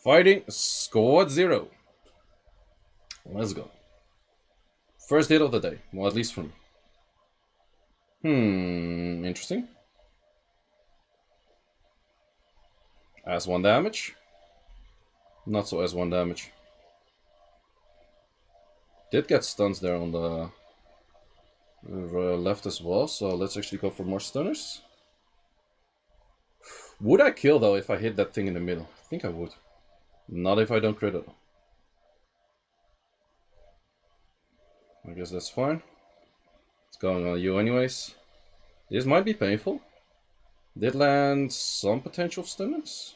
Fighting squad 0. Let's go. First hit of the day. Well, at least for me. Interesting. As 1 damage. Not so as 1 damage. Did get stuns there on the left as well, so let's actually go for more stunners. Would I kill though if I hit that thing in the middle? I think I would. Not if I don't crit it. I guess that's fine. It's going on you anyways. This might be painful. Did land some potential stunners.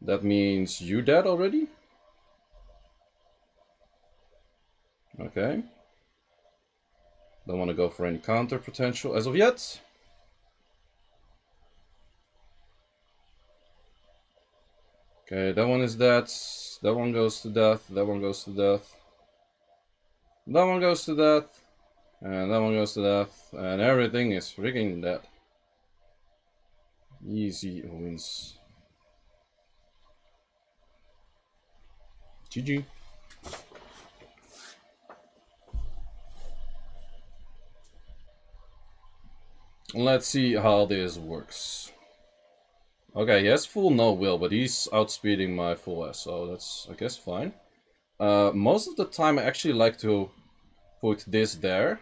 That means you dead already? Okay. Don't want to go for any counter potential as of yet. Okay, that one is dead. That one goes to death. That one goes to death. That one goes to death. And that one goes to death. And everything is freaking dead. Easy wins. GG. Let's see how this works. Okay, he has full no will, but he's outspeeding my full S, so that's, I guess, fine. Most of the time I actually like to put this there.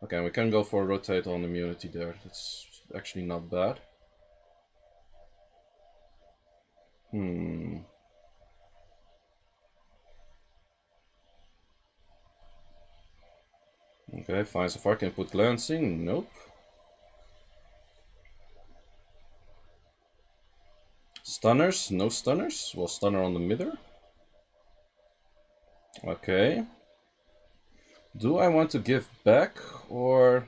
Okay, we can go for a rotate on immunity there. That's actually not bad. Okay, fine. So far can put glancing. Nope. Stunners? No stunners? Well, stunner on the midder. Okay. Do I want to give back or...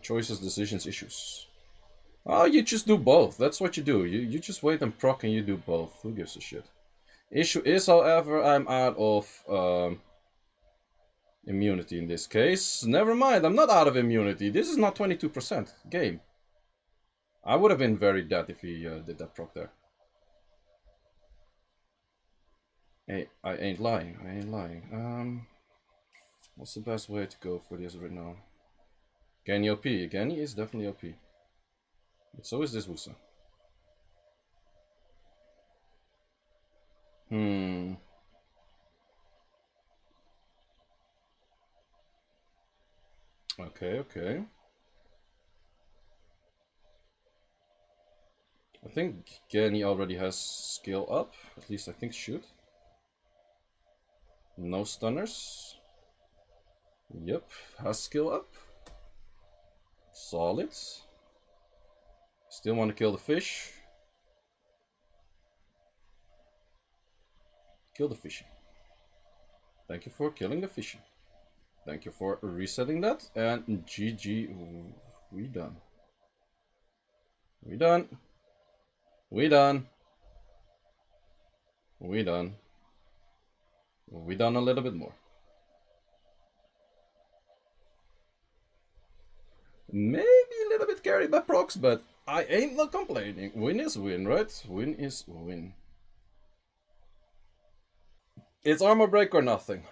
choices, decisions, issues. Oh, you just do both. That's what you do. You just wait and proc and you do both. Who gives a shit? Issue is, however, I'm out of immunity in this case. Never mind, I'm not out of immunity. This is not 22% game. I would have been very dead if he did that proc there. Hey, I ain't lying. I ain't lying. What's the best way to go for this right now? Genny OP. Genny is definitely OP. But so is this Wusa. Okay, okay. I think Genny already has skill up. At least I think should. No stunners. Yep, has skill up. Solid. Still want to kill the fish. Kill the fishy. Thank you for killing the fishy. Thank you for resetting that. And GG. We done. We done. We done. We done. We done a little bit more. Maybe a little bit carried by procs, but I ain't not complaining. Win is win, right? Win is win. It's armor break or nothing.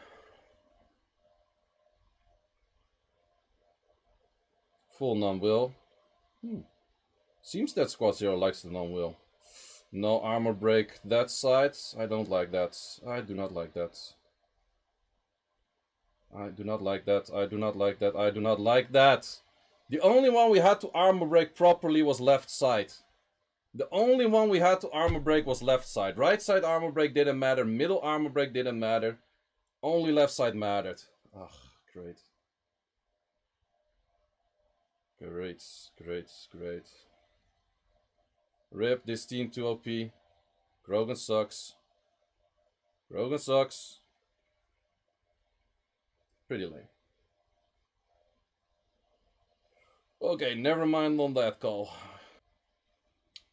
Full non-will. Seems that Squad 0 likes the non-will. No armor break that side. I don't like that. I do not like that. I do not like that. I do not like that. I do not like that. The only one we had to armor break properly was left side. The only one we had to armor break was left side. Right side armor break didn't matter. Middle armor break didn't matter. Only left side mattered. Ugh, great. Great, great, great. Rip, this team too OP. Grogan sucks. Grogan sucks. Pretty lame. Okay, never mind on that call.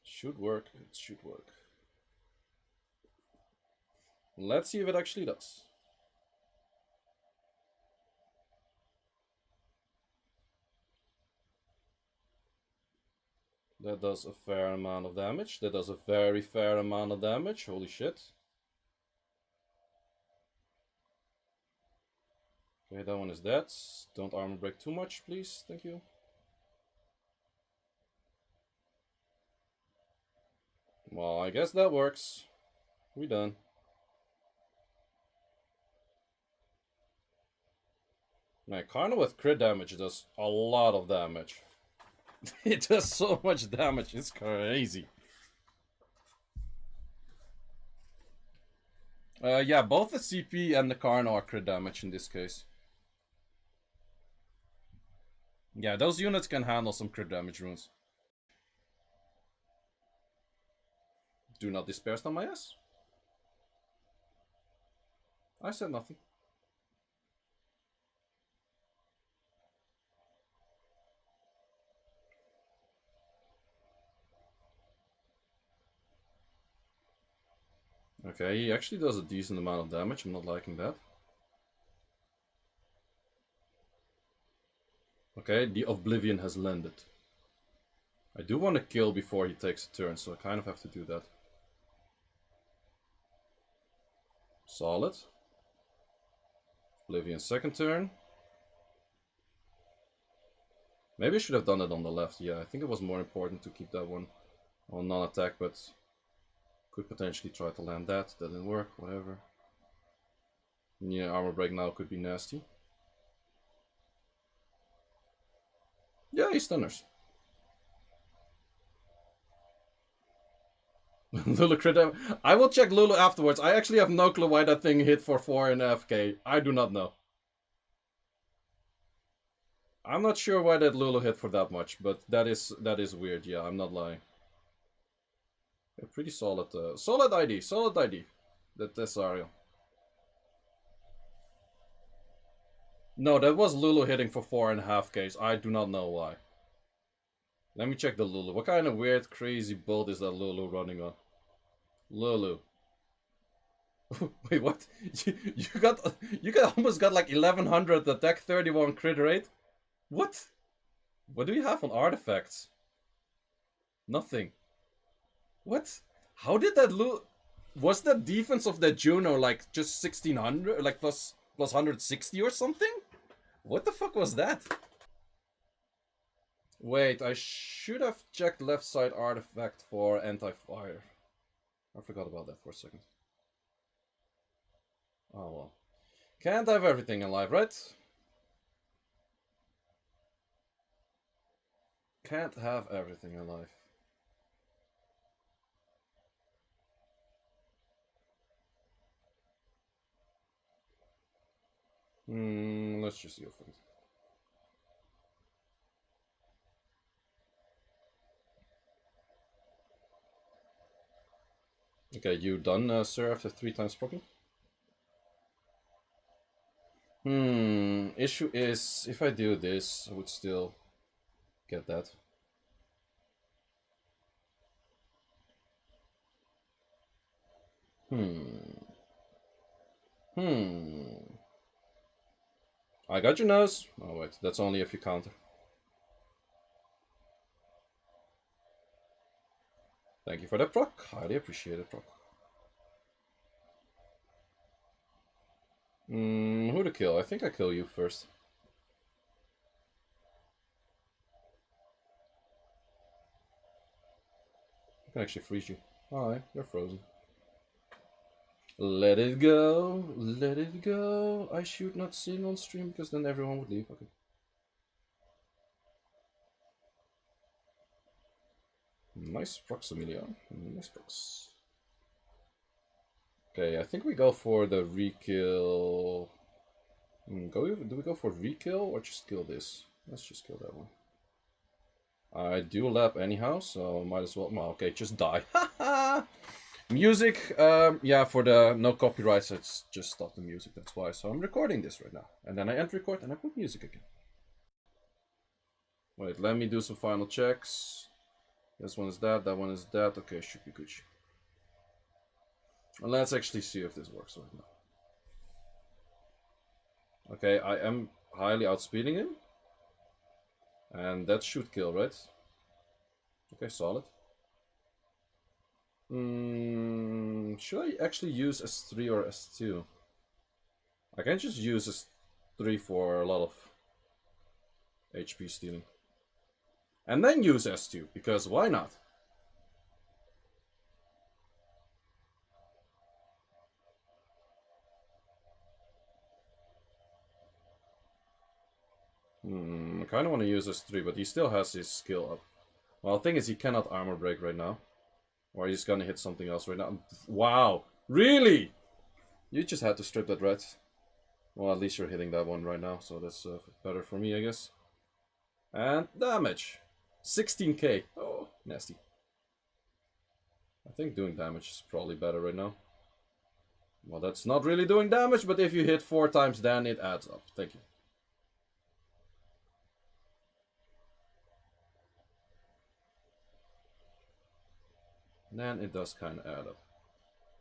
Should work, it should work. Let's see if it actually does. That does a fair amount of damage. That does a very fair amount of damage. Holy shit. Okay, that one is dead. Don't armor break too much, please. Thank you. Well, I guess that works. We done. Man, Karna with crit damage does a lot of damage. It does so much damage, it's crazy. Yeah, both the CP and the Karna are crit damage in this case. Yeah, those units can handle some crit damage runes. Do not despair on my ass. I said nothing. Okay, he actually does a decent amount of damage. I'm not liking that. Okay, the Oblivion has landed. I do want to kill before he takes a turn, so I kind of have to do that. Solid. Oblivion second turn. Maybe I should have done it on the left. Yeah, I think it was more important to keep that one on non-attack, but could potentially try to land that. That didn't work, whatever. Yeah, armor break now could be nasty. Yeah, he stunners. Lulu crit. I will check Lulu afterwards. I actually have no clue why that thing hit for 4 in FK. I do not know. I'm not sure why that Lulu hit for that much, but that is weird. Yeah, I'm not lying. Yeah, pretty solid. Solid ID. Solid ID. That's Ariel. No, that was Lulu hitting for 4.5Ks. I do not know why. Let me check the Lulu. What kind of weird, crazy build is that Lulu running on? Lulu. Wait, what? You almost got like 1100 attack, 31 crit rate. What? What do you have on artifacts? Nothing. What? How did that Lulu? Was the defense of that Juno like just 1600, like plus 160 or something? What the fuck was that? Wait, I should have checked left side artifact for anti-fire. I forgot about that for a second. Oh well. Can't have everything in life, right? Can't have everything in life. Let's just see if we... Okay, you done, sir, after 3 times broken? Issue is, if I do this, I would still get that. I got your nose. Oh wait, that's only if you counter. Thank you for that proc. Highly appreciate it, proc. Who to kill? I think I kill you first. I can actually freeze you. Hi, you're frozen. Let it go, let it go. I should not sing on stream because then everyone would leave. Okay. Nice procs, Amelia. Nice procs. Okay, I think we go for the re-kill. Do we go for re-kill or just kill this? Let's just kill that one. I do lap anyhow, so might as well. Well, okay, just die. Music, yeah, for the no copyrights, it's just stop the music, that's why. So I'm recording this right now. And then I end record and I put music again. Wait, let me do some final checks. This one is that one is that. Okay, should be good. And let's actually see if this works right now. Okay, I am highly outspeeding him. And that should kill, right? Okay, solid. Should I actually use S3 or S2? I can just use S3 for a lot of HP stealing. And then use S2, because why not? I kind of want to use S3, but he still has his skill up. Well, the thing is, he cannot armor break right now. Or he's gonna hit something else right now. Wow! Really? You just had to strip that red. Well, at least you're hitting that one right now, so that's better for me, I guess. And damage. 16k. Oh, nasty. I think doing damage is probably better right now. Well, that's not really doing damage, but if you hit 4 times, then it adds up. Thank you. Then it does kind of add up.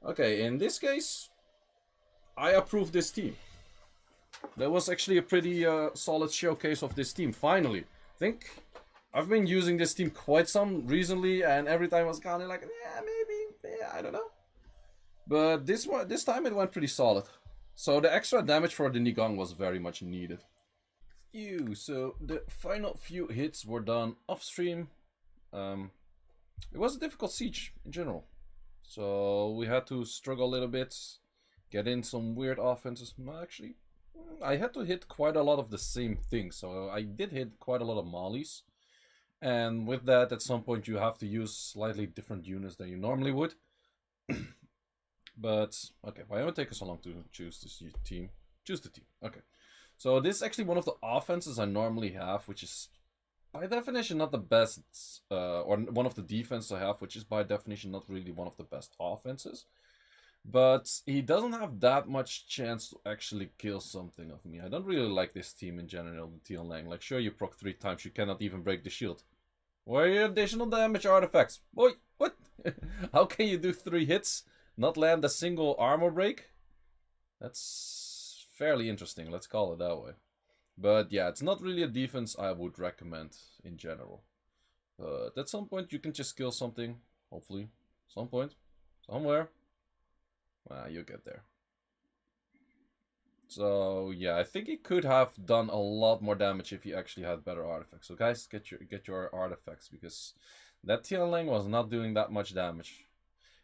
Okay, in this case, I approve this team. That was actually a pretty solid showcase of this team, finally. I think I've been using this team quite some recently, and every time I was kind of like, yeah, maybe, yeah, I don't know. But this time it went pretty solid. So the extra damage for the Nigong was very much needed. So the final few hits were done off stream. It was a difficult siege in general. So we had to struggle a little bit, get in some weird offenses. Actually, I had to hit quite a lot of the same things. So I did hit quite a lot of mollies. And with that, at some point you have to use slightly different units than you normally would. But, okay, why don't it take us so long to choose this team? Choose the team, okay. So this is actually one of the offenses I normally have, which is by definition not the best, or one of the defenses I have, which is by definition not really one of the best offenses. But he doesn't have that much chance to actually kill something of me. I don't really like this team in general, the Tian Lang. Like, sure, you proc 3 times, you cannot even break the shield. Where are your additional damage artifacts? Boy, what? How can you do 3 hits, not land a single armor break? That's fairly interesting, let's call it that way. But yeah, it's not really a defense I would recommend in general. But at some point you can just kill something, hopefully. Some point, somewhere. You'll get there. So yeah, I think he could have done a lot more damage if he actually had better artifacts. So guys, get your artifacts, because that Tianlang was not doing that much damage.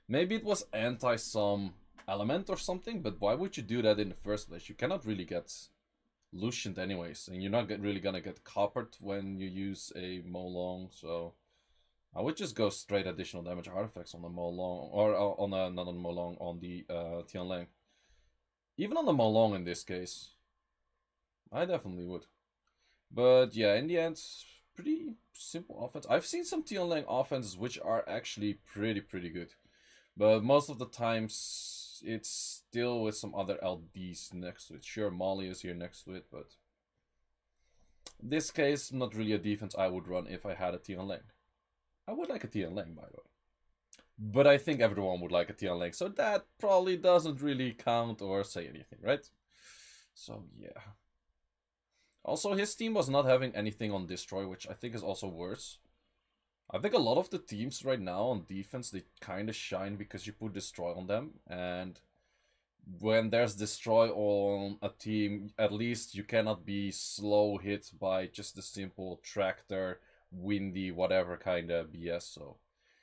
Maybe it was anti some element or something, but why would you do that in the first place? You cannot really get Lucianed anyways, and you're not really gonna get coppered when you use a Molong, so I would just go straight additional damage artifacts on the Molong, or on the, not on the Molong, on the Tianlang. Even on the Molong in this case. I definitely would. But yeah, in the end, pretty simple offense. I've seen some Tianlang offenses which are actually pretty good. But most of the times, it's still with some other LDs next to it. Sure, Molly is here next to it, but in this case, not really a defense I would run if I had a Tianlang. I would like a Tianlang, by the way. But I think everyone would like a Tianlang, so that probably doesn't really count or say anything, right? So yeah. Also, his team was not having anything on Destroy, which I think is also worse. I think a lot of the teams right now on defense, they kind of shine because you put Destroy on them. And when there's Destroy on a team, at least you cannot be slow hit by just the simple tractor, windy, whatever kind of BS. So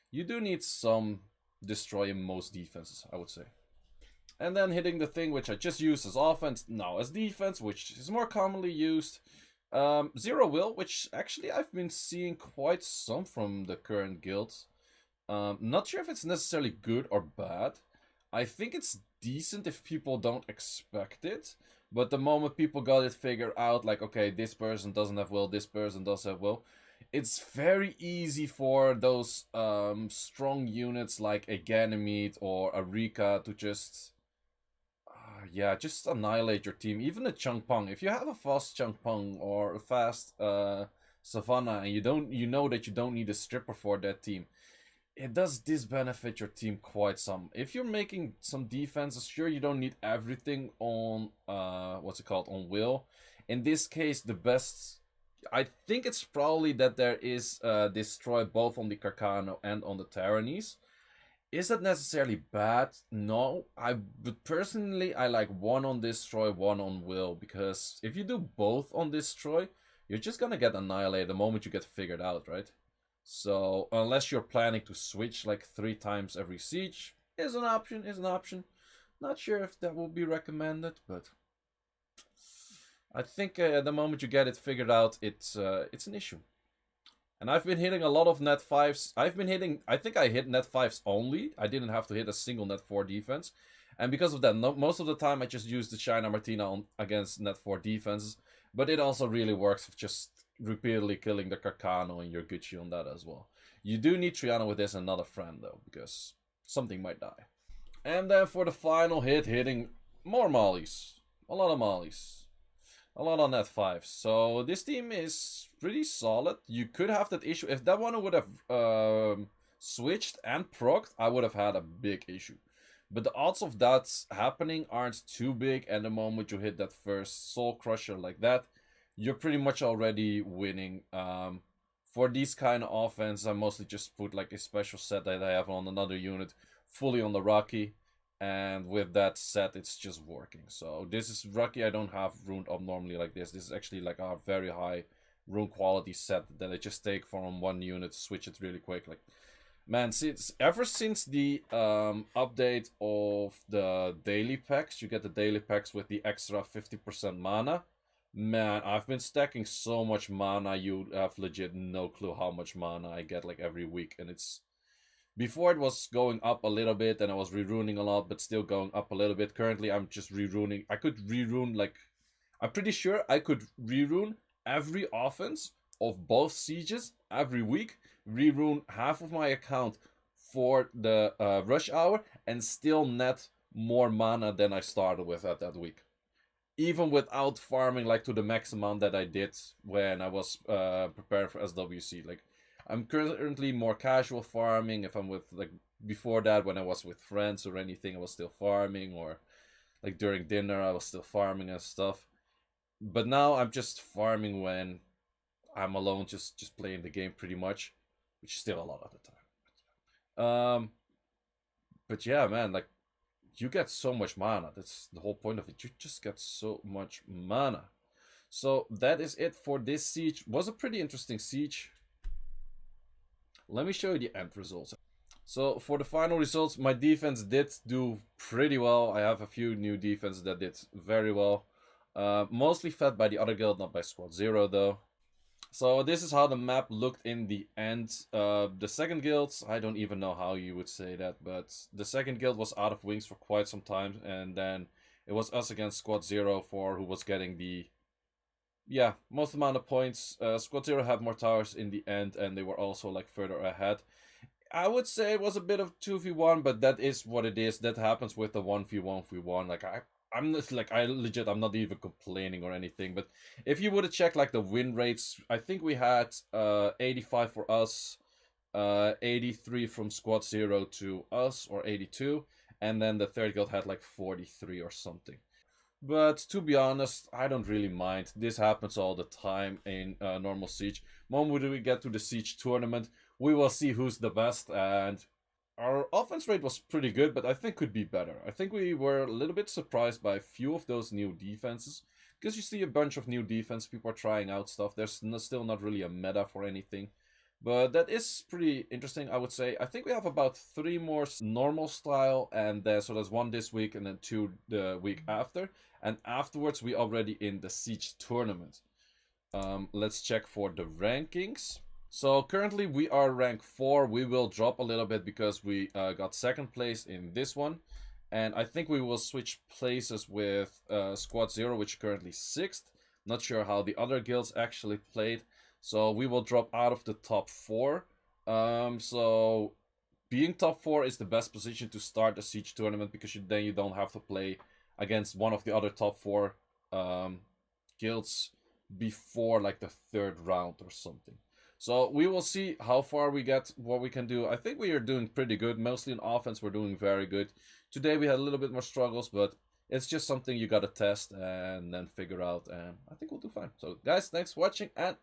you do need some Destroy in most defenses, I would say. And then hitting the thing which I just used as offense, now as defense, which is more commonly used. Zero Will, which actually I've been seeing quite some from the current guilds. Not sure if it's necessarily good or bad. I think it's decent if people don't expect it. But the moment people got it figured out, like, okay, this person doesn't have will, this person does have will, it's very easy for those strong units like a Ganymede or a Rika to just yeah, just annihilate your team. Even a Changpeng. If you have a fast Changpeng or a fast Savannah, and you know that you don't need a stripper for that team, it does disbenefit your team quite some. If you're making some defenses, sure, you don't need everything on what's it called, on will. In this case, the best I think it's probably that there is destroy both on the Carcano and on the Tyrannies. Is that necessarily bad? No. But personally, I like one on destroy, one on will, because if you do both on destroy, you're just gonna get annihilated the moment you get figured out, right? So unless you're planning to switch like 3 times every siege, is an option, is an option. Not sure if that will be recommended, but I think the moment you get it figured out, it's an issue. And I've been hitting a lot of net 5s. I've been hitting, I think I hit net 5s only. I didn't have to hit a single net 4 defense. And because of that, most of the time I just use the China Martina against net 4 defenses. But it also really works with just repeatedly killing the Carcano and your Gucci on that as well. You do need Triana with this and not a friend though, because something might die. And then for the final hit, hitting more mollies. A lot of mollies. A lot on net 5. So this team is pretty solid. You could have that issue. If that one would have switched and procced, I would have had a big issue. But the odds of that happening aren't too big, and the moment you hit that first Soul Crusher like that, you're pretty much already winning. For these kind of offense, I mostly just put like a special set that I have on another unit, fully on the Rocky. And with that set, it's just working. So this is Rocky. I don't have runed up normally like this. This is actually like a very high rune quality set that I just take from one unit, switch it really quick. Like, man, ever since the update of the daily packs, you get the daily packs with the extra 50% mana. Man, I've been stacking so much mana. You have legit no clue how much mana I get like every week, and it's. Before it was going up a little bit and I was reruning a lot, but still going up a little bit. Currently, I'm just reruning. I could rerune like... I'm pretty sure I could rerune every offense of both sieges every week. Rerune half of my account for the rush hour and still net more mana than I started with at that week. Even without farming like to the max amount that I did when I was preparing for SWC. Like, I'm currently more casual farming. If I'm with, like, before that, when I was with friends or anything, I was still farming, or like during dinner, I was still farming and stuff. But now I'm just farming when I'm alone, just playing the game pretty much, which is still a lot of the time. But yeah, man, like, you get so much mana. That's the whole point of it. You just get so much mana. So that is it for this siege. Was a pretty interesting siege. Let me show you the end results. So for the final results, my defense did do pretty well. I have a few new defenses that did very well. Mostly fed by the other guild, not by Squad Zero though. So this is how the map looked in the end. The second guild, I don't even know how you would say that, but the second guild was out of wings for quite some time, and then it was us against Squad Zero for who was getting the most amount of points. Squad Zero had more towers in the end, and they were also like further ahead. I would say it was a bit of 2v1, but that is what it is. That happens with the 1v1v1. Like, I'm just like, I'm not even complaining or anything. But if you would have checked like the win rates, I think we had 85 for us, 83 from Squad Zero to us, or 82, and then the third guild had like 43 or something. But to be honest, I don't really mind. This happens all the time in normal Siege. Moment we get to the Siege tournament, we will see who's the best. And our offense rate was pretty good, but I think could be better. I think we were a little bit surprised by a few of those new defenses. Because you see a bunch of new defense, people are trying out stuff. There's still not really a meta for anything. But that is pretty interesting, I would say. I think we have about 3 more normal style, and so there's 1 this week and then 2 the week after. And afterwards, we already in the Siege tournament. Let's check for the rankings. So currently we are rank 4. We will drop a little bit because we got 2nd place in this one. And I think we will switch places with Squad Zero, which is currently 6th. Not sure how the other guilds actually played. So we will drop out of the top 4. So being top 4 is the best position to start the Siege tournament, because then you don't have to play against one of the other top 4 guilds before like the 3rd round or something. So we will see how far we get, what we can do. I think we are doing pretty good. Mostly in offense, we're doing very good. Today we had a little bit more struggles, but it's just something you gotta test and then figure out, and I think we'll do fine. So guys, thanks for watching, and